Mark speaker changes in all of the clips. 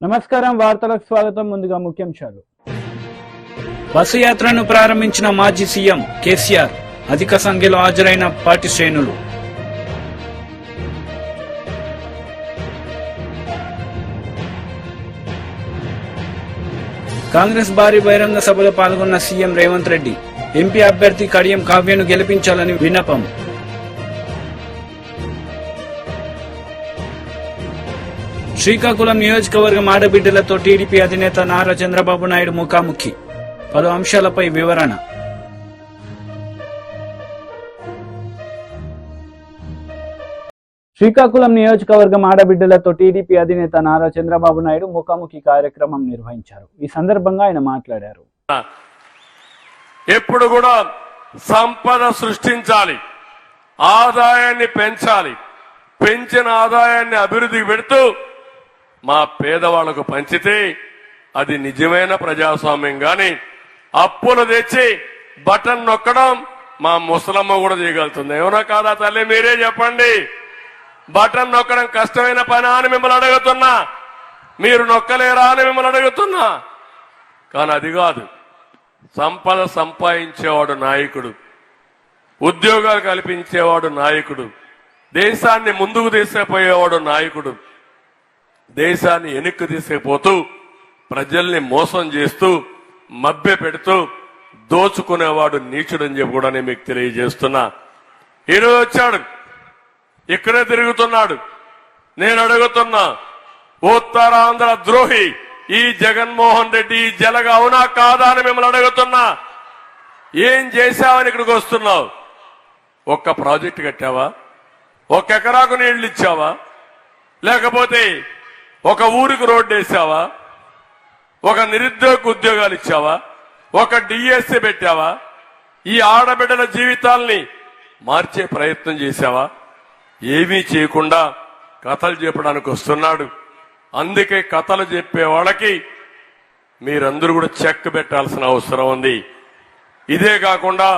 Speaker 1: నమస్కారం వార్తలకు స్వాగతం. ముందుగా ముఖ్యాంశాలు.
Speaker 2: బస్సు యాత్రను ప్రారంభించిన మాజీ సీఎం కేసీఆర్. అధిక సంఖ్యలో హాజరైన పార్టీ శ్రేణులు. కాంగ్రెస్ భారీ బహిరంగ సభలో పాల్గొన్న సీఎం రేవంత్ రెడ్డి. ఎంపీ అభ్యర్థి కడియం కావ్యను గెలిపించాలని విన్నపం. శ్రీకాకుళం నియోజకవర్గం ఆడబిడ్డలతో టీడీపీ అధినేత నారా చంద్రబాబు నాయుడు ముఖాముఖి. పలు అంశాలపై వివరణ.
Speaker 1: శ్రీకాకుళం నియోజకవర్గం ఆడబిడ్డలతో టీడీపీ అధినేత నారా చంద్రబాబు నాయుడు ముఖాముఖి కార్యక్రమం నిర్వహించారు. ఈ సందర్భంగా ఆయన మాట్లాడారు.
Speaker 3: ఎప్పుడు కూడా సంపద సృష్టించాలి, ఆదాయాన్ని పెంచాలి, పెంచిన ఆదాయాన్ని అభివృద్ధికి పెడుతూ మా పేదవాళ్లకు పంచితే అది నిజమైన ప్రజాస్వామ్యం. గాని అప్పులు తెచ్చి బటన్ నొక్కడం మా ముసలమ్మ కూడా చేయగలుగుతుంది. ఏమన్నా కాదా తల్లి? మీరే చెప్పండి. బటన్ నొక్కడం కష్టమైన పని అని మిమ్మల్ని అడుగుతున్నా. మీరు నొక్కలేరా అని మిమ్మల్ని అడుగుతున్నా. కానీ అది కాదు. సంపద సంపాదించేవాడు నాయకుడు, ఉద్యోగాలు కల్పించేవాడు నాయకుడు, దేశాన్ని ముందుకు తీసుకుపోయేవాడు నాయకుడు. దేశాన్ని వెనక్కి తీసుకుపోతూ ప్రజల్ని మోసం చేస్తూ మభ్య పెడుతూ దోచుకునేవాడు నీచుడని చెప్పి కూడా నేను మీకు తెలియజేస్తున్నా. ఈరోజు వచ్చాడు, ఇక్కడే తిరుగుతున్నాడు. నేను అడుగుతున్నా, ఉత్తరాంధ్ర ద్రోహి ఈ జగన్మోహన్ రెడ్డి జలగ అవునా కాదా అని మిమ్మల్ని అడుగుతున్నా. ఏం చేశావని ఇక్కడికి వస్తున్నావు? ఒక్క ప్రాజెక్టు కట్టావా? ఒక ఎకరాకు నీళ్లు ఇచ్చావా? లేకపోతే ఒక ఊరికి రోడ్డు వేసావా? ఒక నిరుద్యోగ ఉద్యోగాలు ఇచ్చావా? ఒక డిఎస్సీ పెట్టావా? ఈ ఆడబిడ్డల జీవితాల్ని మార్చే ప్రయత్నం చేశావా? ఏమీ చేయకుండా కథలు చెప్పడానికి వస్తున్నాడు. అందుకే కథలు చెప్పే వాళ్ళకి మీరందరూ కూడా చెక్ పెట్టాల్సిన అవసరం ఉంది. ఇదే కాకుండా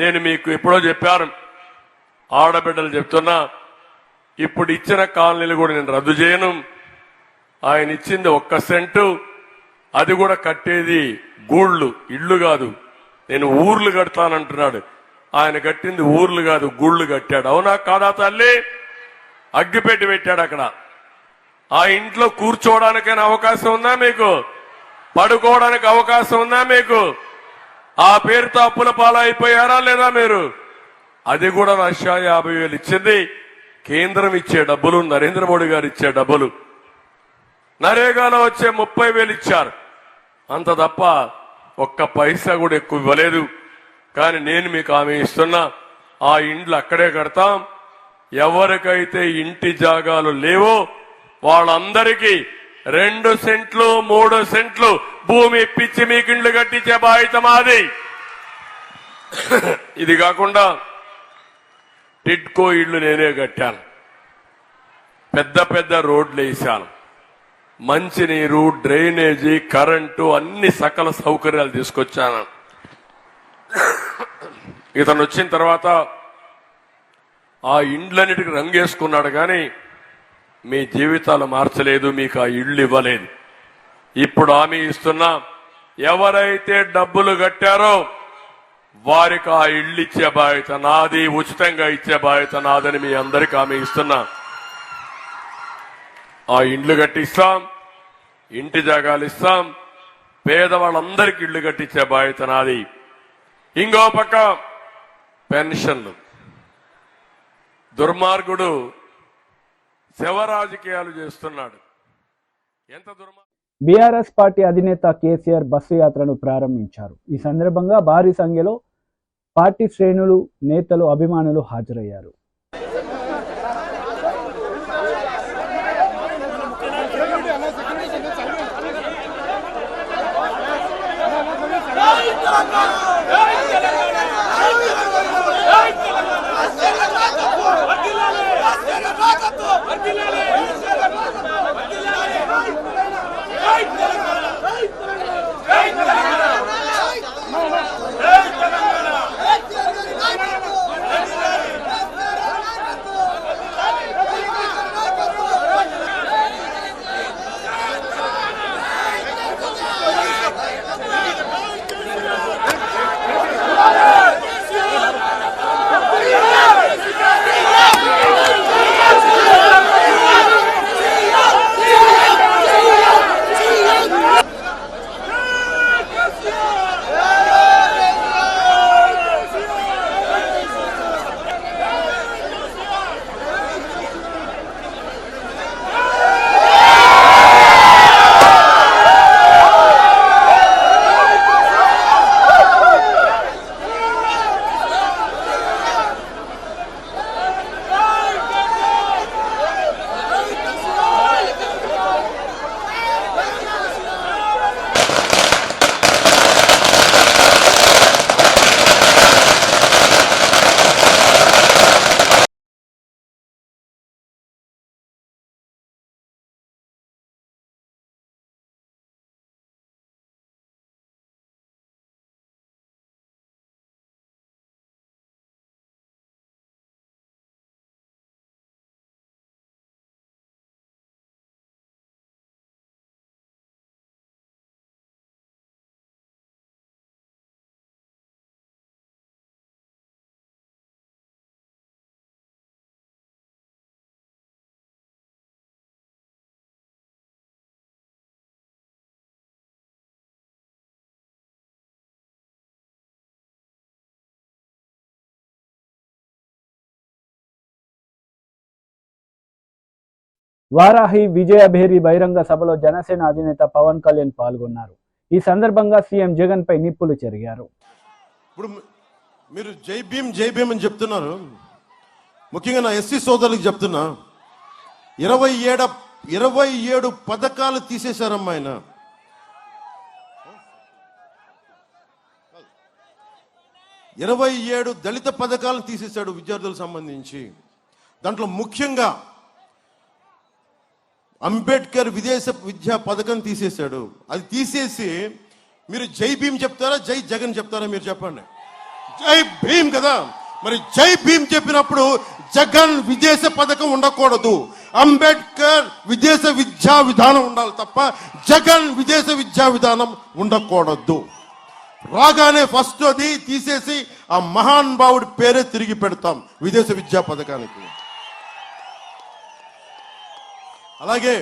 Speaker 3: నేను మీకు ఎప్పుడో చెప్పాను, ఆడబిడ్డలు చెప్తున్నా, ఇప్పుడు ఇచ్చిన కాలనీలు కూడా నేను రద్దు చేయను. ఆయన ఇచ్చింది 1 సెంటు, అది కూడా కట్టేది గూళ్ళు, ఇళ్లు కాదు. నేను ఊర్లు కడతానంటున్నాడు. ఆయన కట్టింది ఊర్లు కాదు, గూళ్ళు కట్టాడు. అవునా కాదా తల్లి? అగ్గిపెట్టి పెట్టాడు అక్కడ. ఆ ఇంట్లో కూర్చోవడానికైనా అవకాశం ఉందా మీకు? పడుకోవడానికి అవకాశం ఉందా మీకు? ఆ పేరుతో అప్పుల పాలైపోయారా లేదా మీరు? అది కూడా 1,50,000 ఇచ్చింది. కేంద్రం ఇచ్చే డబ్బులు, నరేంద్ర మోడీ గారు ఇచ్చే డబ్బులు. నరేగాలో వచ్చే 30,000 ఇచ్చారు. అంత తప్ప ఒక్క పైసా కూడా ఎక్కువ ఇవ్వలేదు. కానీ నేను మీకు హామీ ఇస్తున్నా, ఆ ఇండ్లు అక్కడే కడతాం. ఎవరికైతే ఇంటి జాగాలు లేవో వాళ్ళందరికీ 2 సెంట్లు 3 సెంట్లు భూమి ఇప్పించి మీకు ఇండ్లు కట్టించే బాధ్యత మాది. ఇది కాకుండా టిడ్కో ఇళ్లు నేనే కట్టాను. పెద్ద పెద్ద రోడ్లు వేశాను. మంచినీరు, డ్రైనేజీ, కరెంటు, అన్ని సకల సౌకర్యాలు తీసుకొచ్చాను. ఇతను వచ్చిన తర్వాత ఆ ఇండ్లన్నిటికీ రంగేసుకున్నాడు. కానీ మీ జీవితాలు మార్చలేదు, మీకు ఆ ఇళ్లు ఇవ్వలేదు. ఇప్పుడు హామీ ఇస్తున్నా, ఎవరైతే డబ్బులు కట్టారో వారికి ఆ ఇళ్లు ఇచ్చే బాధ్యత నాది, ఉచితంగా ఇచ్చే బాధ్యత నాదని మీ అందరికీ హామీ ఇస్తున్నా. ఆ ఇండ్లు కట్టిస్తాం, ఇంటి జాగాలు ఇస్తాం, పేదవాళ్ళందరికీ ఇళ్లు కట్టించే బాధ్యత నాది. ఇంకో పక్క పెన్షన్లు. దుర్మార్గుడు శవ రాజకీయాలు చేస్తున్నాడు. ఎంత
Speaker 1: బీఆర్ఎస్ పార్టీ అధినేత కేసీఆర్ బస్సు యాత్రను ప్రారంభించారు. ఈ సందర్భంగా భారీ సంఖ్యలో పార్టీ శ్రేణులు, నేతలు, అభిమానులు హాజరయ్యారు. వారాహి విజయభేరి బహిరంగ సభలో జనసేన అధినేత పవన్ కళ్యాణ్ పాల్గొన్నారు. ఈ సందర్భంగా సీఎం జగన్ పై నిప్పులు చెరిగారు.
Speaker 4: ఇప్పుడు మీరు జై భీమ్ అని చెప్తున్నారు. ముఖ్యంగా నా ఎస్సీ సోదరులకు చెప్తున్నా, 27 పథకాలు తీసేశారమ్మా ఆయన. 27 దళిత పథకాలను తీసేశాడు విద్యార్థులకు సంబంధించి. దాంట్లో ముఖ్యంగా అంబేద్కర్ విదేశ విద్యా పథకం తీసేశాడు. అది తీసేసి మీరు జై భీమ్ చెప్తారా, జై జగన్ చెప్తారా? మీరు చెప్పండి. జై భీమ్ కదా, మరి జై భీమ్ చెప్పినప్పుడు జగన్ విదేశ పథకం ఉండకూడదు, అంబేద్కర్ విదేశ విద్యా విధానం ఉండాలి తప్ప జగన్ విదేశ విద్యా విధానం ఉండకూడదు. రాగానే ఫస్ట్ అది తీసేసి ఆ మహాన్ భావుడి పేరే తిరిగి పెడతాం విదేశ విద్యా పథకానికి. అలాగే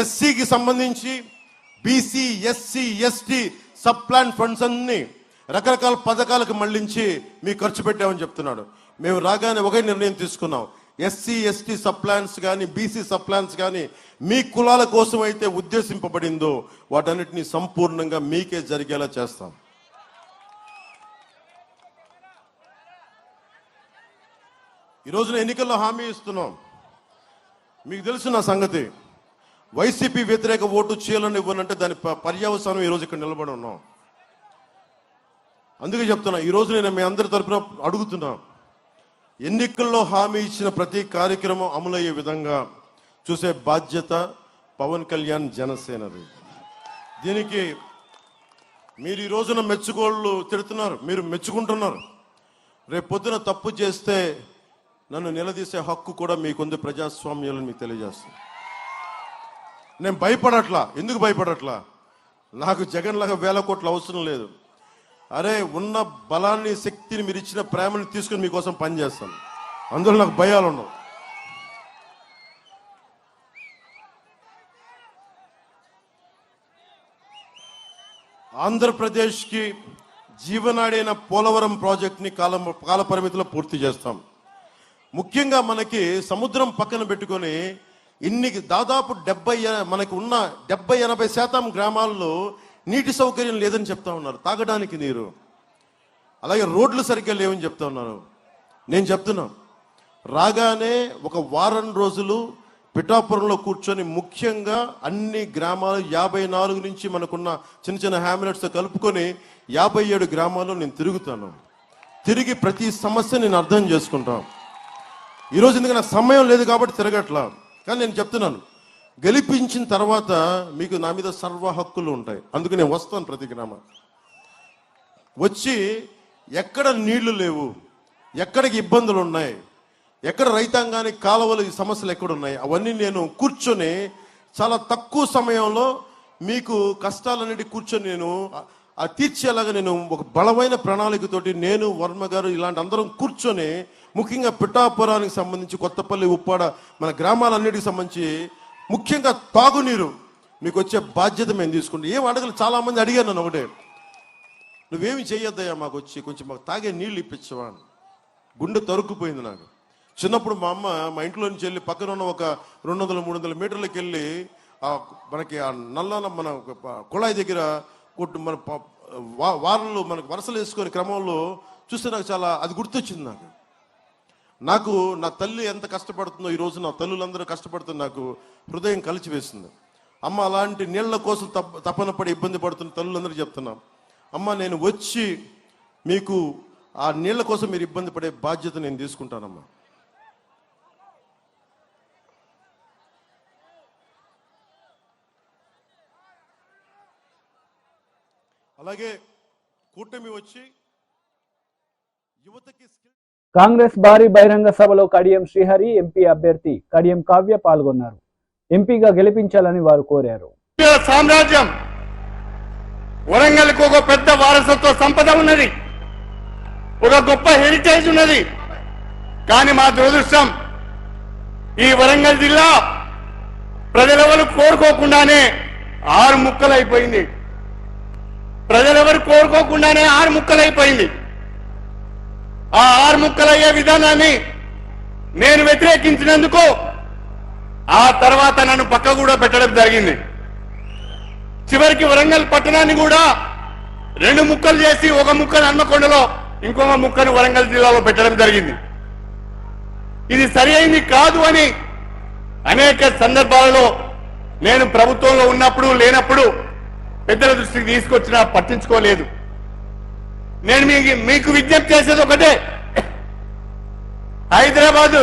Speaker 4: ఎస్సీకి సంబంధించి BC, SC, ST sub plan funds అన్ని రకరకాల పథకాలకు మళ్లించి మీకు ఖర్చు పెట్టామని చెప్తున్నాడు. మేము రాగానే ఒకే నిర్ణయం తీసుకున్నాం. ఎస్సీ, ఎస్టీ సబ్ ప్లాన్స్ కానీ, బీసీ సబ్ ప్లాన్స్ కానీ మీ కులాల కోసం అయితే ఉద్దేశింపబడిందో వాటన్నిటినీ సంపూర్ణంగా మీకే జరిగేలా చేస్తాం. ఈ రోజున ఎన్నికల్లో హామీ ఇస్తున్నాం. మీకు తెలుసు నా సంగతి, వైసీపీ వ్యతిరేక ఓటు చేయాలని ఇవ్వనంటే దాని పర్యవసానం ఈరోజు ఇక్కడ నిలబడి ఉన్నాం. అందుకే చెప్తున్నా, ఈరోజు నేను మీ అందరి తరపున అడుగుతున్నా, ఎన్నికల్లో హామీ ఇచ్చిన ప్రతి కార్యక్రమం అమలయ్యే విధంగా చూసే బాధ్యత పవన్ కళ్యాణ్ జనసేనది. దీనికి మీరు ఈ రోజున మెచ్చుకోళ్ళు తిడుతున్నారు, మీరు మెచ్చుకుంటున్నారు. రేపు పొద్దున తప్పు చేస్తే నన్ను నిలదీసే హక్కు కూడా మీకుంది ప్రజాస్వామ్యాలను మీకు తెలియజేస్తాను. నేను భయపడట్లా. ఎందుకు భయపడట్లా? నాకు జగన్ లాగా 1000 కోట్ల అవసరం లేదు. అరే, ఉన్న బలాన్ని, శక్తిని, మీరు ఇచ్చిన ప్రేమని తీసుకుని మీకోసం పనిచేస్తాను. అందులో నాకు భయాలు ఉండవు. ఆంధ్రప్రదేశ్కి జీవనాడైన పోలవరం ప్రాజెక్ట్ని కాల పరిమితిలో పూర్తి చేస్తాం. ముఖ్యంగా మనకి సముద్రం పక్కన పెట్టుకొని దాదాపు 70-80% గ్రామాల్లో నీటి సౌకర్యం లేదని చెప్తా ఉన్నారు, తాగడానికి నీరు. అలాగే రోడ్లు సరిగ్గా లేవని చెప్తా ఉన్నారు. నేను చెప్తున్నా, రాగానే ఒక వారం రోజులు పిఠాపురంలో కూర్చొని ముఖ్యంగా అన్ని గ్రామాలు 54 నుంచి మనకున్న చిన్న చిన్న హ్యామ్లెట్స్తో కలుపుకొని 57 గ్రామాల్లో నేను తిరుగుతాను. తిరిగి ప్రతి సమస్య నేను అర్థం చేసుకుంటాను. ఈరోజు ఎందుకంటే నాకు సమయం లేదు కాబట్టి తిరగట్లా. కానీ నేను చెప్తున్నాను, గెలిపించిన తర్వాత మీకు నా మీద సర్వ హక్కులు ఉంటాయి. అందుకు నేను వస్తాను ప్రతి గ్రామం వచ్చి, ఎక్కడ నీళ్లు లేవు, ఎక్కడికి ఇబ్బందులు ఉన్నాయి, ఎక్కడ రైతాంగానికి కాలువలు ఈ సమస్యలు ఎక్కడున్నాయి, అవన్నీ నేను కూర్చొని చాలా తక్కువ సమయంలో మీకు కష్టాలన్నిటి కూర్చొని నేను తీర్చేలాగా నేను ఒక బలమైన ప్రణాళికతోటి నేను, వర్మ గారు, ఇలాంటి అందరం కూర్చొని ముఖ్యంగా పిఠాపురానికి సంబంధించి, కొత్తపల్లి, ఉప్పాడ, మన గ్రామాలన్నిటికి సంబంధించి ముఖ్యంగా తాగునీరు మీకు వచ్చే బాధ్యత మేము తీసుకుంటాం. ఏం అడగలు చాలా మంది అడిగాను నన్ను ఒకటే, నువ్వేమి చెయ్యొద్దయ్యా, మాకు వచ్చి కొంచెం మాకు తాగే నీళ్ళు ఇప్పించవా. గుండె తరుక్కుపోయింది నాకు. చిన్నప్పుడు మా అమ్మ మా ఇంట్లో నుంచి వెళ్ళి పక్కన ఉన్న ఒక 200-300 మీటర్లకు వెళ్ళి మనకి ఆ నల్ల మన కుళాయి దగ్గర మన వారంలో మనకు వరసలు వేసుకొని క్రమంలో చూస్తే నాకు చాలా అది గుర్తొచ్చింది. నాకు నా తల్లి ఎంత కష్టపడుతుందో, ఈరోజు నా తల్లులందరూ కష్టపడుతుంది, నాకు హృదయం కలిచివేస్తుంది. అమ్మ అలాంటి నీళ్ల కోసం తపన పడి ఇబ్బంది పడుతున్న తల్లులందరూ చెప్తున్నాం, అమ్మ నేను వచ్చి మీకు ఆ నీళ్ల కోసం మీరు ఇబ్బంది పడే బాధ్యత నేను తీసుకుంటానమ్మా. అలాగే కూటమి వచ్చి యువతకి
Speaker 1: కాంగ్రెస్ భారీ బహిరంగ సభలో కడియం శ్రీహరి, ఎంపీ అభ్యర్థి కడియం కావ్య పాల్గొన్నారు. ఎంపీగా గెలిపించాలని వారు కోరారు.
Speaker 5: సామ్రాజ్యం వరంగల్కు ఒక పెద్ద వారసత్వ సంపద ఉన్నది, ఒక గొప్ప హెరిటేజ్ ఉన్నది. కానీ మా దురదృష్టం, ఈ వరంగల్ జిల్లా ప్రజలెవరు కోరుకోకుండానే 6 ముక్కలైపోయింది. ప్రజలెవరు కోరుకోకుండానే 6 ముక్కలైపోయింది. ఆ 6 ముక్కలయ్యే విధానాన్ని నేను వ్యతిరేకించినందుకు ఆ తర్వాత నన్ను పక్క కూడా పెట్టడం జరిగింది. చివరికి వరంగల్ పట్టణాన్ని కూడా 2 ముక్కలు చేసి ఒక ముక్కను హన్మకొండలో ఇంకొక ముక్కను వరంగల్ జిల్లాలో పెట్టడం జరిగింది. ఇది సరి అయింది కాదు అని అనేక సందర్భాలలో నేను ప్రభుత్వంలో ఉన్నప్పుడు లేనప్పుడు పెద్దల దృష్టికి తీసుకొచ్చినా పట్టించుకోలేదు. నేను మీకు విజ్ఞప్తి చేసేది ఒకటే, హైదరాబాదు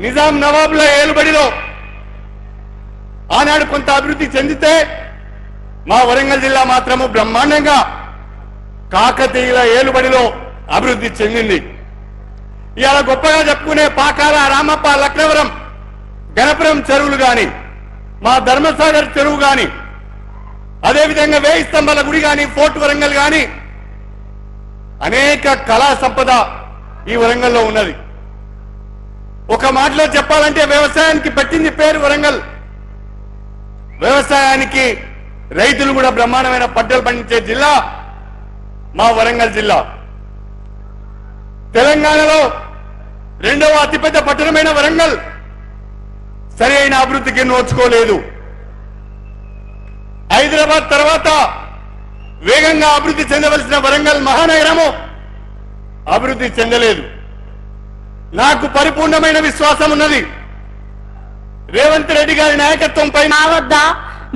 Speaker 5: నిజాం నవాబుల ఏలుబడిలో ఆనాడు కొంత అభివృద్ధి చెందితే మా వరంగల్ జిల్లా మాత్రము బ్రహ్మాండంగా కాకతీయుల ఏలుబడిలో అభివృద్ధి చెందింది. ఇవాళ గొప్పగా చెప్పుకునే పాకాల, రామప్ప, లక్నవరం, గణపురం చెరువులు గాని, మా ధర్మసాగర్ చెరువు గాని, అదేవిధంగా 1000 స్తంభాల గుడి గాని, ఫోర్ట్ వరంగల్ గాని, అనేక కళా సంపద ఈ వరంగల్లో ఉన్నది. ఒక మాటలో చెప్పాలంటే వ్యవసాయానికి పెట్టింది పేరు వరంగల్. వ్యవసాయానికి రైతులు కూడా బ్రహ్మాండమైన పంటలు పండించే జిల్లా మా వరంగల్ జిల్లా. తెలంగాణలో 2వ అతిపెద్ద పట్టణమైన వరంగల్ సరి అయిన అభివృద్ధికి నోచుకోలేదు. హైదరాబాద్ తర్వాత వేగంగా అభివృద్ధి చెందవలసిన వరంగల్ మహానగరము అభివృద్ధి చెందలేదు. నాకు పరిపూర్ణమైన విశ్వాసం ఉన్నది. రేవంత్ రెడ్డి గారి నాయకత్వం పైన
Speaker 6: వద్దా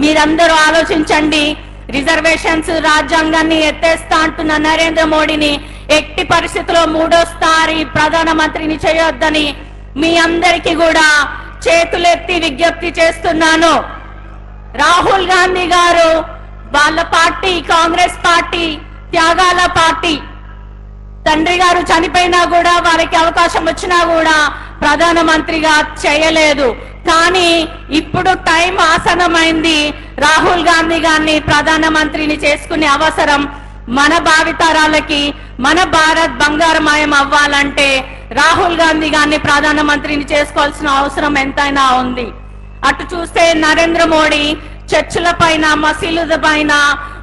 Speaker 6: మీరందరూ ఆలోచించండి. రిజర్వేషన్స్ రాజ్యాంగాన్ని ఎత్తేస్తా అంటున్న నరేంద్ర మోడీని ఎట్టి పరిస్థితుల్లో 3వ ప్రధానమంత్రిని చేయొద్దని మీ అందరికీ కూడా చేతులెత్తి విజ్ఞప్తి చేస్తున్నాను. రాహుల్ గాంధీ గారు వాళ్ళ పార్టీ కాంగ్రెస్ పార్టీ త్యాగాల పార్టీ. తండ్రి గారు చనిపోయినా కూడా వారికి అవకాశం వచ్చినా కూడా ప్రధానమంత్రిగా చేయలేదు. కానీ ఇప్పుడు టైం ఆసనమైంది. రాహుల్ గాంధీ గారిని ప్రధానమంత్రిని చేసుకునే అవసరం మన భావితరాలకి, మన భారత్ బంగారమయం అవ్వాలంటే రాహుల్ గాంధీ గారిని ప్రధానమంత్రిని చేసుకోవాల్సిన అవసరం ఎంతైనా ఉంది. అటు చూస్తే నరేంద్ర మోడీ చర్చిల పైన, మసీదుల పైన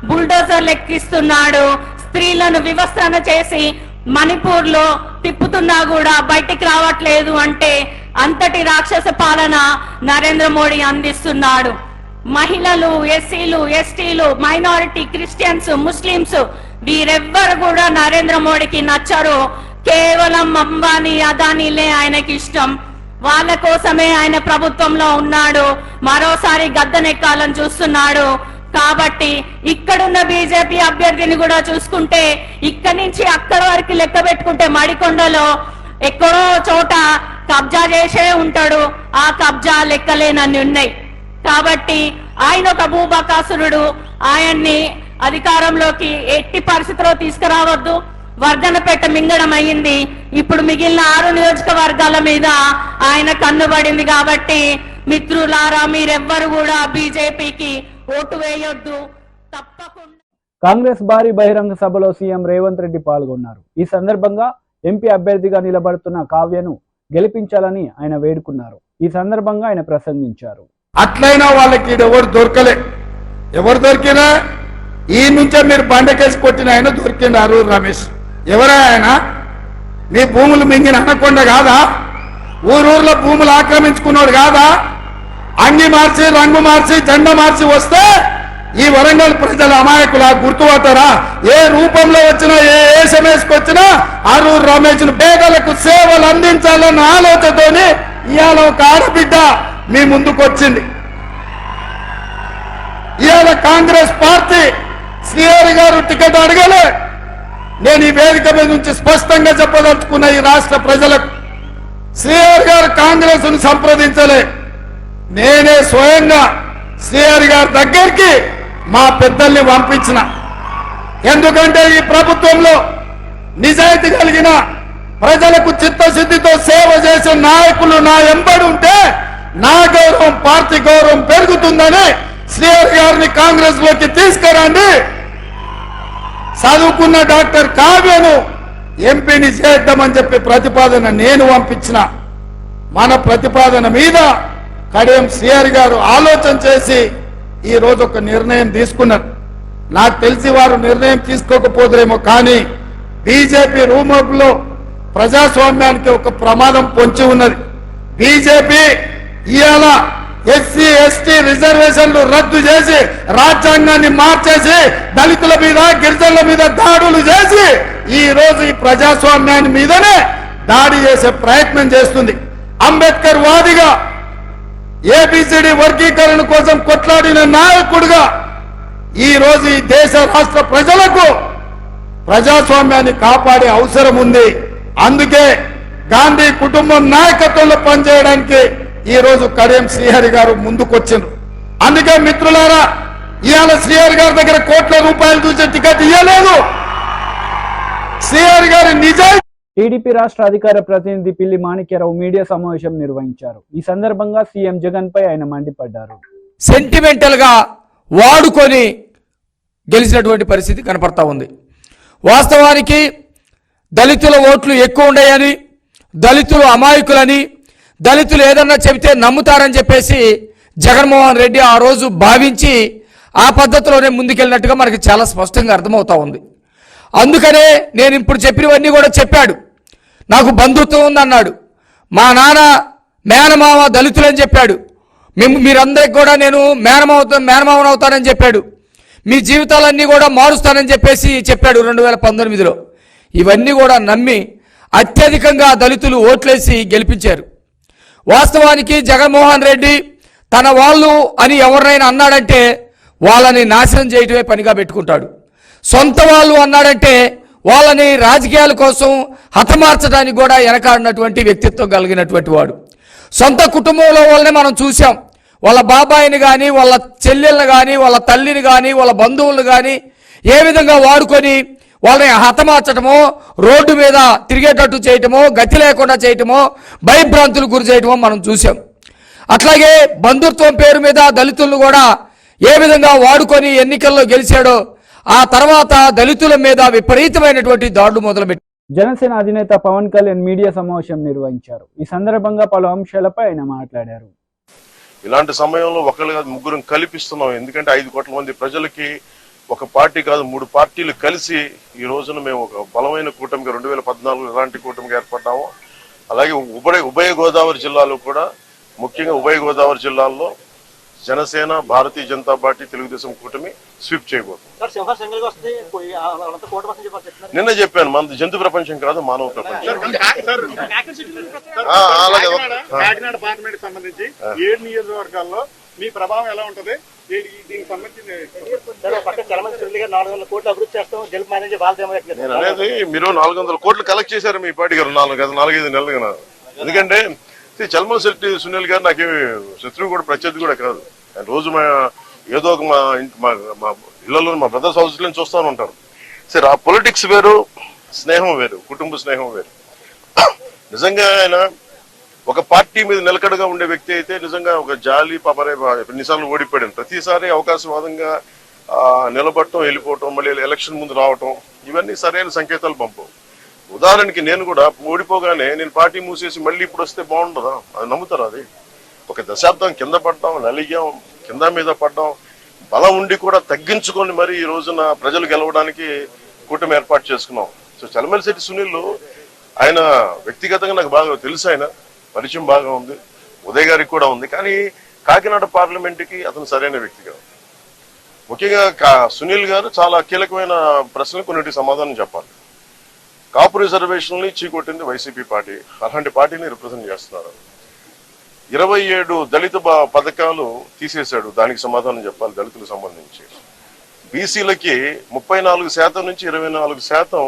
Speaker 6: బుల్డోజర్లు ఎక్కిస్తున్నాడు. స్త్రీలను వివస్త్రణ చేసి మణిపూర్ లో తిప్పుతున్నా కూడా బయటికి రావట్లేదు అంటే అంతటి రాక్షస పాలన నరేంద్ర మోడీ అందిస్తున్నాడు. మహిళలు, ఎస్సీలు, ఎస్టీలు, మైనారిటీ, క్రిస్టియన్స్, ముస్లింస్ వీరెవ్వరు కూడా నరేంద్ర మోడీకి నచ్చరు. కేవలం అంబానీ, అదానీలే ఆయనకి ఇష్టం. వాళ్ళ కోసమే ఆయన ప్రభుత్వంలో ఉన్నాడు. మరోసారి గద్దెనెక్కాలని చూస్తున్నాడు. కాబట్టి ఇక్కడున్న బీజేపీ అభ్యర్థిని కూడా చూసుకుంటే ఇక్కడి నుంచి అక్కడి వరకు లెక్క పెట్టుకుంటే మడికొండలో ఎక్కడో చోట కబ్జా చేసే ఉంటాడు. ఆ కబ్జా లెక్కలేనన్ని ఉన్నాయి. కాబట్టి ఆయన ఒక భూబకాసురుడు. ఆయన్ని అధికారంలోకి ఎట్టి పరిస్థితిలో తీసుకురావద్దు. వర్ధనపేట మింగడం అయ్యింది. ఇప్పుడు మిగిలిన 6 నియోజకవర్గాల మీద ఆయన కన్నుబడింది. కాబట్టి మిత్రులారా, మీరెవ్వరు కూడా బీజేపీకి ఓటు వేయొద్దు తప్పకుండా.
Speaker 1: కాంగ్రెస్ భారీ బహిరంగ సభలో సీఎం రేవంత్ రెడ్డి పాల్గొన్నారు. ఈ సందర్భంగా ఎంపీ అభ్యర్థిగా నిలబడుతున్న కావ్యను గెలిపించాలని ఆయన వేడుకున్నారు. ఈ సందర్భంగా ఆయన ప్రసంగించారు.
Speaker 7: అట్లయినా వాళ్ళకి ఎవరు దొరకలే. ఎవరు దొరికినా ఈ నుంచే మీరు బండకేసి కొట్టిన ఆయన దొరికిండు. అరూరు రమేష్ ఎవరా ఆయన? మీ భూములు మింగిన అనకొండ కాదా? ఊరూర్లో భూములు ఆక్రమించుకున్నాడు కాదా? అంగి మార్చి, రంగు మార్చి, జెండా మార్చి వస్తే ఈ వరంగల్ ప్రజల అమాయకులా గుర్తుపడతారా? ఏ రూపంలో వచ్చినా, ఏ SMS వచ్చినా అరూరు రమేష్ పేదలకు సేవలు అందించాలన్న ఆలోచనతోని ఇవాళ ఒక ఆడబిడ్డ మీ ముందుకు వచ్చింది. ఇవాళ కాంగ్రెస్ పార్టీ శ్రీహరి గారు టికెట్ అడగలే. నేను ఈ వేదిక మీద నుంచి స్పష్టంగా చెప్పదలుచుకున్న ఈ రాష్ట్ర ప్రజలకు, శ్రీహరి గారు కాంగ్రెస్ ను సంప్రదించలే. నేనే స్వయంగా శ్రీహరి గారి దగ్గరికి మా పెద్దల్ని పంపించిన. ఎందుకంటే ఈ ప్రభుత్వంలో నిజాయితీ కలిగిన, ప్రజలకు చిత్తశుద్ధితో సేవ చేసే నాయకులు నా ఎంబడి ఉంటే నా గౌరవం, పార్టీ గౌరవం పెరుగుతుందని శ్రీహరి గారిని కాంగ్రెస్ లోకి తీసుకురండి. చదువుకున్న డాక్టర్ కావ్యను ఎంపీని చేద్దామని చెప్పి ప్రతిపాదన నేను పంపించిన. మన ప్రతిపాదన మీద కడియం శ్రీహరి గారు ఆలోచన చేసి ఈ రోజు ఒక నిర్ణయం తీసుకున్నారు. నాకు తెలిసి వారు నిర్ణయం తీసుకోకపోదురేమో, కానీ బీజేపీ రూమర్లో ప్రజాస్వామ్యానికి ఒక ప్రమాదం పొంచి ఉన్నది. బీజేపీ ఇవాళ ఎస్సీ ఎస్టీ రిజర్వేషన్లు రద్దు చేసి రాజ్యాంగాన్ని మార్చేసి దళితుల మీద గిరిజనుల మీద దాడులు చేసి ఈ రోజు ఈ ప్రజాస్వామ్యాన్ని మీదనే దాడి చేసే ప్రయత్నం చేస్తుంది. అంబేద్కర్ వాదిగా ఏబిసిడి వర్గీకరణ కోసం కొట్లాడిన నాయకుడుగా ఈ రోజు ఈ దేశ రాష్ట్ర ప్రజలకు ప్రజాస్వామ్యాన్ని కాపాడే అవసరం ఉంది. అందుకే గాంధీ కుటుంబం నాయకత్వంలో పనిచేయడానికి ఈ రోజు కడియం శ్రీహరి గారు ముందుకొచ్చిండ్రు. అందుకే మిత్రులారా, ఇవాళ శ్రీహరి గారి దగ్గర కోట్ల రూపాయలు చూసే టికెట్ ఇవ్వలేదు. శ్రీహరి గారి నిజాయితీ.
Speaker 1: టీడీపీ రాష్ట్ర అధికార ప్రతినిధి పిల్లి మాణిక్యరావు మీడియా సమావేశం నిర్వహించారు. ఈ సందర్భంగా సీఎం జగన్ పై ఆయన మండిపడ్డారు.
Speaker 8: సెంటిమెంటల్ గా వాడుకొని గెలిచినటువంటి పరిస్థితి కనపడతా ఉంది. వాస్తవానికి దళితుల ఓట్లు ఎక్కువ ఉన్నాయని, దళితులు అమాయకులని, దళితులు ఏదన్నా చెబితే నమ్ముతారని చెప్పేసి జగన్మోహన్ రెడ్డి ఆ రోజు భావించి ఆ పద్ధతిలోనే ముందుకెళ్ళినట్టుగా మనకి చాలా స్పష్టంగా అర్థమవుతా ఉంది. అందుకనే నేను ఇప్పుడు చెప్పినవన్నీ కూడా చెప్పాడు. నాకు బంధుత్వం ఉందన్నాడు. మా నాన్న మేనమామ దళితులని చెప్పాడు. మీరందరికి కూడా నేను మేనమావన్ అవుతానని చెప్పాడు. మీ జీవితాలన్నీ కూడా మారుస్తానని చెప్పేసి చెప్పాడు 2019లో. ఇవన్నీ కూడా నమ్మి అత్యధికంగా దళితులు ఓట్లేసి గెలిపించారు. వాస్తవానికి జగన్మోహన్ రెడ్డి తన వాళ్ళు అని ఎవరినైనా అన్నాడంటే వాళ్ళని నాశనం చేయటమే పనిగా పెట్టుకుంటాడు. సొంత వాళ్ళు అన్నాడంటే వాళ్ళని రాజకీయాల కోసం హతమార్చడానికి కూడా వెనకాడినటువంటి వ్యక్తిత్వం కలిగినటువంటి వాడు. సొంత కుటుంబంలో వాళ్ళని మనం చూసాం. వాళ్ళ బాబాయిని కానీ, వాళ్ళ చెల్లెళ్ళని కానీ, వాళ్ళ తల్లిని కానీ, వాళ్ళ బంధువులను కానీ ఏ విధంగా వాడుకొని వాళ్ళని హతమార్చటమో, రోడ్డు మీద తిరిగేటట్టు చేయటమో, గతి లేకుండా చేయటమో, భయభ్రాంతులకు గురి చేయటమో మనం చూసాం. అట్లాగే బంధుత్వం పేరు మీద దళితులను కూడా ఏ విధంగా వాడుకొని ఎన్నికల్లో గెలిచాడో ఆ తర్వాత దళితుల మీద విపరీతమైనటువంటి దాడులు మొదలుపెట్టారు.
Speaker 1: జనసేన అధినేత పవన్ కళ్యాణ్ మీడియా సమావేశం నిర్వహించారు. ఈ సందర్భంగా పలు అంశాలపై ఆయన మాట్లాడారు.
Speaker 4: ఇలాంటి సమయంలో ఒకళ్ళు కాదు ముగ్గురం కల్పిస్తున్నాం. ఎందుకంటే 5 కోట్ల మంది ప్రజలకి ఒక పార్టీ కాదు 3 పార్టీలు కలిసి ఈ రోజున మేము ఒక బలమైన కూటమిగా 2014 ఎలాంటి కూటమిగా ఏర్పడ్డామో అలాగే ఉభయ గోదావరి జిల్లాలో కూడా, ముఖ్యంగా ఉభయ గోదావరి జిల్లాల్లో జనసేన, భారతీయ జనతా పార్టీ, తెలుగుదేశం కూటమి స్వీప్ చేయబోతుంది. నిన్న చెప్పాను, మన జంతు ప్రపంచం కాదు, మానవ ప్రపంచం.
Speaker 5: కాకినాడ పార్లమెంట్ సంబంధించి 7 నియోజకవర్గాల్లో మీ ప్రభావం ఎలా ఉంటది? దీనికి సంబంధించి
Speaker 4: నేను అనేది మీరు 400 కోట్లు కలెక్ట్ చేశారు మీ పార్టీ గారు 4-5 నెలలుగా. ఎందుకంటే చల్మల్ శెట్టి సునీల్ గారు నాకేమి శత్రువు కూడా ప్రత్యర్థి కూడా కాదు. రోజు ఏదో ఒక మా ఇళ్లలో మా బ్రదర్స్ హౌస్ లో చూస్తూనే ఉంటారు. సరే, ఆ పొలిటిక్స్ వేరు, స్నేహం వేరు, కుటుంబ స్నేహం వేరు. నిజంగా ఆయన ఒక పార్టీ మీద నిలకడగా ఉండే వ్యక్తి అయితే నిజంగా ఒక జాలి పాపరే ఎన్నిసార్లు ఓడిపోయాడు. ప్రతిసారి అవకాశవాదంగా నిలబడటం, వెళ్ళిపోవటం, మళ్ళీ ఎలక్షన్ ముందు రావటం, ఇవన్నీ సరైన సంకేతాలు పంపవు. ఉదాహరణకి నేను కూడా ఓడిపోగానే నేను పార్టీ మూసేసి మళ్ళీ ఇప్పుడు వస్తే బాగుండదా? అది నమ్ముతారు? అది ఒక దశాబ్దం కింద పడ్డాం, నలిగాం, కింద మీద పడ్డాం, బలం ఉండి కూడా తగ్గించుకొని మరి ఈ రోజున ప్రజలు గెలవడానికి కూటమి ఏర్పాటు చేసుకున్నాం. సో చలమల్ శెట్టి సునీల్ ఆయన వ్యక్తిగతంగా నాకు బాగా తెలుసు, ఆయన పరిచయం బాగా ఉంది, ఉదయ్ గారికి కూడా ఉంది. కానీ కాకినాడ పార్లమెంటుకి అతను సరైన వ్యక్తి కాదు. ముఖ్యంగా సునీల్ గారు చాలా కీలకమైన ప్రశ్నలు కొన్నిటికి సమాధానం చెప్పాలి. కాపు రిజర్వేషన్ని చీకొట్టింది వైసీపీ పార్టీ. అలాంటి పార్టీని రిప్రజెంట్ చేస్తున్నారు. 27 దళిత పథకాలు తీసేశాడు, దానికి సమాధానం చెప్పాలి. దళితులకు సంబంధించి బీసీలకి 34% నుంచి 24%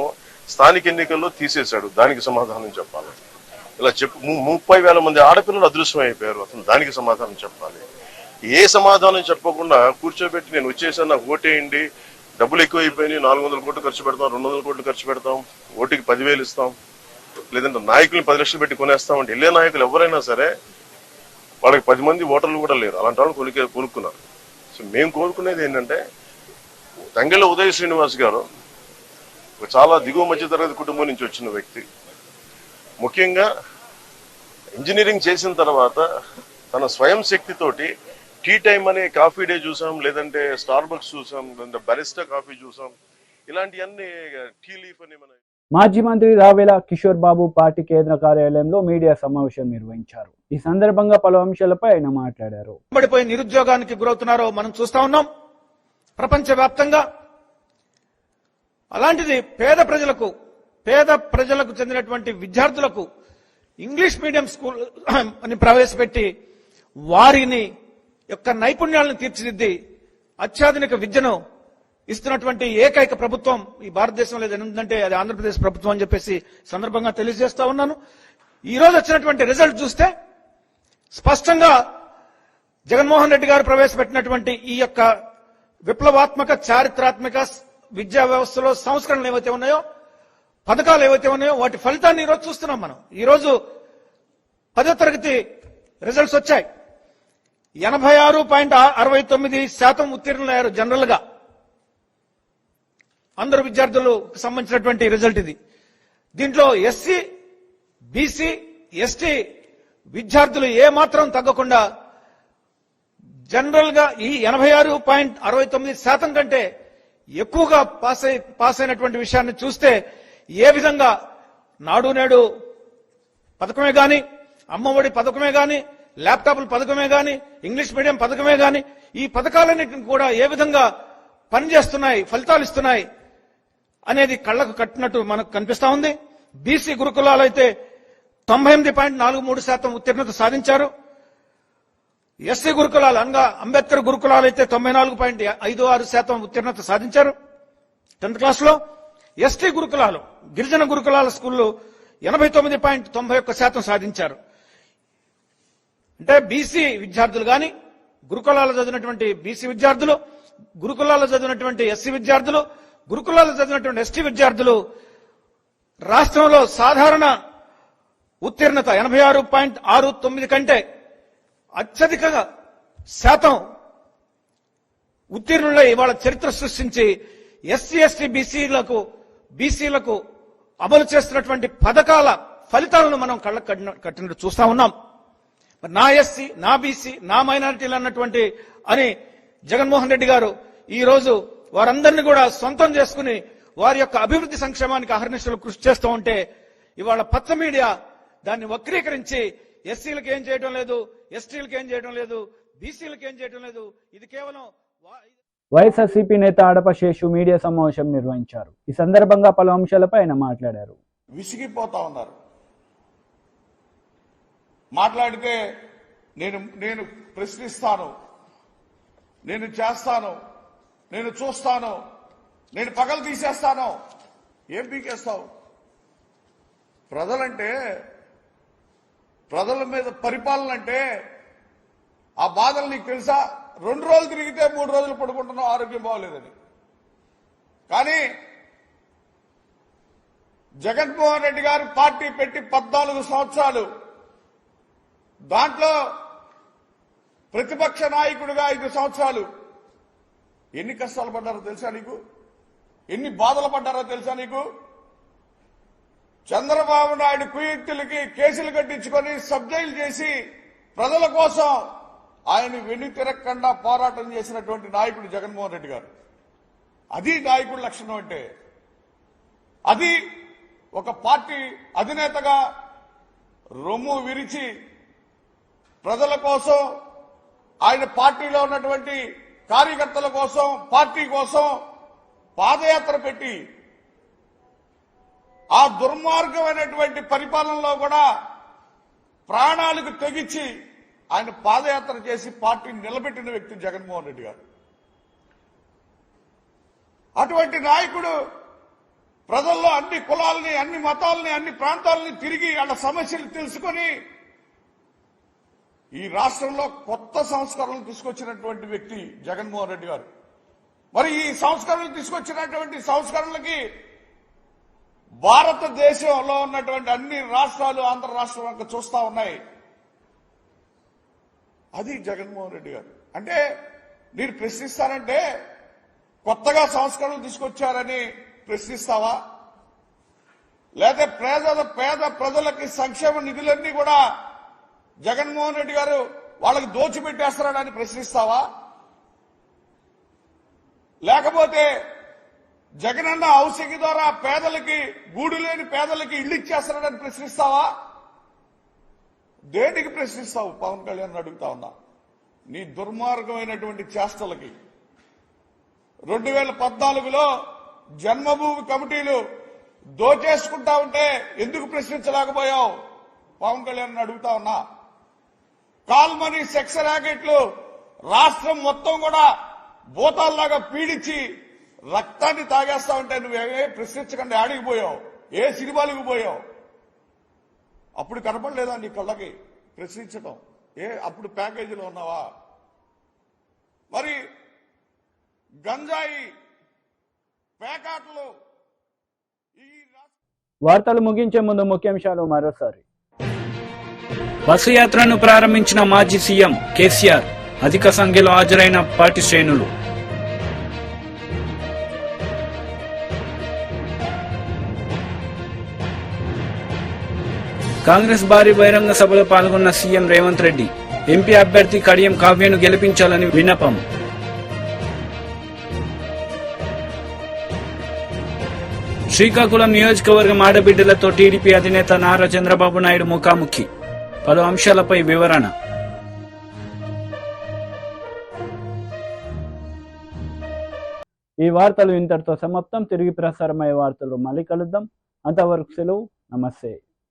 Speaker 4: స్థానిక ఎన్నికల్లో తీసేశాడు, దానికి సమాధానం చెప్పాలి. ఇలా 30,000 మంది ఆడపిల్లలు అదృశ్యం అయిపోయారు, అతను దానికి సమాధానం చెప్పాలి. ఏ సమాధానం చెప్పకుండా కూర్చోబెట్టి నేను వచ్చేసాను, నాకు ఓటేయండి, డబ్బులు ఎక్కువ అయిపోయినాయి, 400 కోట్లు ఖర్చు పెడతాం, 200 కోట్లు ఖర్చు పెడతాం, ఓటుకి 10,000 ఇస్తాం, లేదంటే నాయకుల్ని 10 లక్షలు పెట్టి కొనేస్తాం అంటే వెళ్ళే నాయకులు ఎవరైనా సరే వాళ్ళకి 10 మంది ఓటర్లు కూడా లేరు. అలాంటి వాళ్ళు కొనుక్కున్నారు. సో మేము కోరుకునేది ఏంటంటే, తంగెళ్ళ ఉదయ్ శ్రీనివాస్ గారు చాలా దిగువ మధ్యతరగతి కుటుంబం నుంచి వచ్చిన వ్యక్తి. ముఖ్యంగా ఇంజనీరింగ్ చేసిన తర్వాత తన స్వయం శక్తితోటి టీ టైం అనే కాఫీ డే చూసాం, లేదంటే స్టార్ బక్స్ చూసాం, లేదంటే బరిస్టా కాఫీ చూసాం, ఇలాంటివన్నీ టీ లీఫ్ అని మన
Speaker 1: మాజీ మంత్రి రావెల కిషోర్ బాబు పార్టీ కేంద్ర కార్యాలయంలో మీడియా సమావేశం నిర్వహించారు. ఈ సందర్భంగా పలు అంశాలపై ఆయన మాట్లాడారు.
Speaker 9: పడిపోయి నిరుద్యోగానికి గురవుతున్నారో మనం చూస్తా ఉన్నాం ప్రపంచవ్యాప్తంగా. అలాంటిది పేద ప్రజలకు చెందినటువంటి విద్యార్థులకు ఇంగ్లీష్ మీడియం స్కూల్ అని ప్రవేశపెట్టి వారిని యొక్క నైపుణ్యాలను తీర్చిదిద్ది అత్యాధునిక విద్యను ఇస్తున్నటువంటి ఏకైక ప్రభుత్వం ఈ భారతదేశంలో ఏదంటే అది ఆంధ్రప్రదేశ్ ప్రభుత్వం అని చెప్పేసి సందర్భంగా తెలియజేస్తా ఉన్నాను. ఈ రోజు వచ్చినటువంటి రిజల్ట్ చూస్తే స్పష్టంగా జగన్మోహన్ రెడ్డి గారు ప్రవేశపెట్టినటువంటి ఈ యొక్క విప్లవాత్మక చారిత్రాత్మక విద్యా వ్యవస్థలో సంస్కరణలు ఏవైతే ఉన్నాయో, పథకాలు ఏవైతే ఉన్నాయో వాటి ఫలితాన్ని ఈరోజు చూస్తున్నాం. మనం ఈరోజు 10వ తరగతి రిజల్ట్స్ వచ్చాయి. 86.69% ఉత్తీర్ణులయ్యారు జనరల్ గా అందరు విద్యార్థులకు సంబంధించినటువంటి రిజల్ట్ ఇది. దీంట్లో ఎస్సీ, బీసీ, ఎస్టీ విద్యార్థులు ఏమాత్రం తగ్గకుండా జనరల్ గా ఈ 86.69% కంటే ఎక్కువగా పాస్ అయినటువంటి విషయాన్ని చూస్తే ఏ విధంగా నాడు నేడు పథకమే గాని, అమ్మఒడి పథకమే గాని, ల్యాప్టాప్ల పథకమే గాని, ఇంగ్లీష్ మీడియం పథకమే గాని ఈ పథకాలన్నింటిని కూడా ఏ విధంగా పనిచేస్తున్నాయి, ఫలితాలు ఇస్తున్నాయి అనేది కళ్లకు కట్టినట్టు మనకు కనిపిస్తా ఉంది. బీసీ గురుకులాలు అయితే 98.43% ఉత్తీర్ణత సాధించారు. ఎస్సీ గురుకులాలు అనగా అంబేద్కర్ గురుకులాలు అయితే 94.56% ఉత్తీర్ణత సాధించారు 10th క్లాస్ లో. ఎస్టీ గురుకులాలు, గిరిజన గురుకులాల స్కూళ్లు 89.91% సాధించారు. అంటే బీసీ విద్యార్థులు గాని, గురుకులాల్లో చదివినటువంటి బీసీ విద్యార్థులు, గురుకులాల్లో చదివినటువంటి ఎస్సీ విద్యార్థులు, గురుకులాల్లో చదివినటువంటి ఎస్టీ విద్యార్థులు రాష్ట్రంలో సాధారణ ఉత్తీర్ణత 86.69 కంటే అత్యధిక శాతం ఉత్తీర్ణులై ఇవాళ చరిత్ర సృష్టించి ఎస్సీ, ఎస్టీ, బీసీలకు అమలు చేస్తున్నటువంటి పథకాల ఫలితాలను మనం కళ్ళకు కట్టినట్టు చూస్తా ఉన్నాం. నా ఎస్సీ, నా బీసీ, నా మైనారిటీలు అన్నటువంటి అని జగన్మోహన్ రెడ్డి గారు ఈ రోజు వారందరినీ కూడా సొంతం చేసుకుని వారి యొక్క అభివృద్ధి సంక్షేమానికి అహర్నిశలు కృషి చేస్తూ ఉంటే ఇవాళ పచ్చ మీడియా దాన్ని వక్రీకరించి ఎస్సీలకు ఏం చేయడం లేదు, ఎస్టీలకు ఏం చేయడం లేదు, బీసీలకు ఏం చేయడం లేదు, ఇది కేవలం
Speaker 1: వైఎస్ఆర్సీపీ నేత ఆడప శేషు మీడియా సమావేశం నిర్వహించారు. ఈ సందర్భంగా పలు అంశాలపై ఆయన మాట్లాడారు.
Speaker 5: విసిగిపోతా ఉన్నారు. మాట్లాడితే నేను ప్రశ్నిస్తాను, నేను చేస్తాను, నేను చూస్తాను, నేను పగలు తీసేస్తాను. ఏం పీకేస్తావు? ప్రజలంటే, ప్రజల మీద పరిపాలన అంటే ఆ బాధలు నీకు తెలుసా? 2 రోజులు తిరిగితే 3 రోజులు పడుకుంటున్నావు ఆరోగ్యం బాగోలేదని. కానీ జగన్మోహన్ రెడ్డి గారు పార్టీ పెట్టి 14 సంవత్సరాలు, దాంట్లో ప్రతిపక్ష నాయకుడిగా 5 సంవత్సరాలు ఎన్ని కష్టాలు పడ్డారో తెలుసా నీకు? ఎన్ని బాధలు పడ్డారో తెలుసా నీకు? చంద్రబాబు నాయుడు కుయుక్తులకి కేసులు కట్టించుకొని సబ్జైలు చేసి ప్రజల కోసం ఆయన వెన్ను తిరగకుండా పోరాటం చేసినటువంటి నాయకుడు జగన్మోహన్ రెడ్డి గారు. అది నాయకుడి లక్షణం అంటే. అది ఒక పార్టీ అధినేతగా రొమ్ము విరిచి ప్రజల కోసం, ఆయన పార్టీలో ఉన్నటువంటి కార్యకర్తల కోసం, పార్టీ కోసం పాదయాత్ర పెట్టి ఆ దుర్మార్గమైనటువంటి పరిపాలనలో కూడా ప్రాణాలకు తెగించి ఆయన పాదయాత్ర చేసి పార్టీని నిలబెట్టిన వ్యక్తి జగన్మోహన్ రెడ్డి గారు. అటువంటి నాయకుడు ప్రజల్లో అన్ని కులాలని, అన్ని మతాలని, అన్ని ప్రాంతాలని తిరిగి వాళ్ళ సమస్యలు తెలుసుకొని ఈ రాష్ట్రంలో కొత్త సంస్కరణలు తీసుకొచ్చినటువంటి వ్యక్తి జగన్మోహన్ రెడ్డి గారు. మరి ఈ సంస్కరణలు తీసుకొచ్చినటువంటి సంస్కరణలకి భారతదేశంలో ఉన్నటువంటి అన్ని రాష్ట్రాలు, ఆంధ్ర రాష్ట్రం చూస్తా ఉన్నాయి. అది జగన్మోహన్ రెడ్డి గారు అంటే. మీరు ప్రశ్నిస్తారంటే కొత్తగా సంస్కరణలు తీసుకొచ్చారని ప్రశ్నిస్తావా? లేదా పేద ప్రజలకి సంక్షేమ నిధులన్నీ కూడా జగన్మోహన్ రెడ్డి గారు వాళ్ళకి దోచిపెట్టేస్తున్నాడని ప్రశ్నిస్తావా? లేకపోతే
Speaker 9: జగనన్న హౌసింగ్ ద్వారా పేదలకి గూడు లేని పేదలకి ఇల్లు ఇచ్చేస్తున్నాడని ప్రశ్నిస్తావా? దేనికి ప్రశ్నిస్తావు పవన్ కళ్యాణ్ అడుగుతా ఉన్నా. నీ దుర్మార్గమైనటువంటి చేష్టలకి 2014లో జన్మభూమి కమిటీలు దోచేసుకుంటా ఉంటే ఎందుకు ప్రశ్నించలేకపోయావు పవన్ కళ్యాణ్ అడుగుతా ఉన్నా. కాల్మనీ సెక్స్ ర్యాకెట్లు రాష్ట్రం మొత్తం కూడా భూతాల్లాగా పీడించి రక్తాన్ని తాగేస్తా ఉంటే నువ్వేమే ప్రశ్నించకుండా ఆడిగిపోయావు, ఏ సినిమాలకు పోయావు? అప్పుడు కనపడలేదా నీ కళ్ళకి ప్రశ్నించటం? అప్పుడు ప్యాకేజీలో ఉన్నావా? మరి గంజాయి పేకాట్లు
Speaker 1: వార్తలు ముగించే ముందు ముఖ్యాంశాలు మరోసారి.
Speaker 2: బస్సు యాత్రను ప్రారంభించిన మాజీ సీఎం కేసీఆర్, అధిక సంఖ్యలో హాజరైన పార్టీ శ్రేణులు. కాంగ్రెస్ భారీ బహిరంగ సభలో పాల్గొన్న సీఎం రేవంత్ రెడ్డి, ఎంపీ అభ్యర్థి కడియం కావ్యను గెలిపించాలని విన్నపం. శ్రీకాకుళం నియోజకవర్గం ఆడబిడ్డలతో టీడీపీ అధినేత నారా చంద్రబాబు నాయుడు ముఖాముఖి, పలు అంశాలపై వివరణ.
Speaker 1: ఈ వార్తలు ఇంతటితో సమాప్తం. తిరిగి ప్రసారమయ్యే వార్తలు మళ్ళీ కలుద్దాం. అంతవరకు సెలవు. నమస్తే.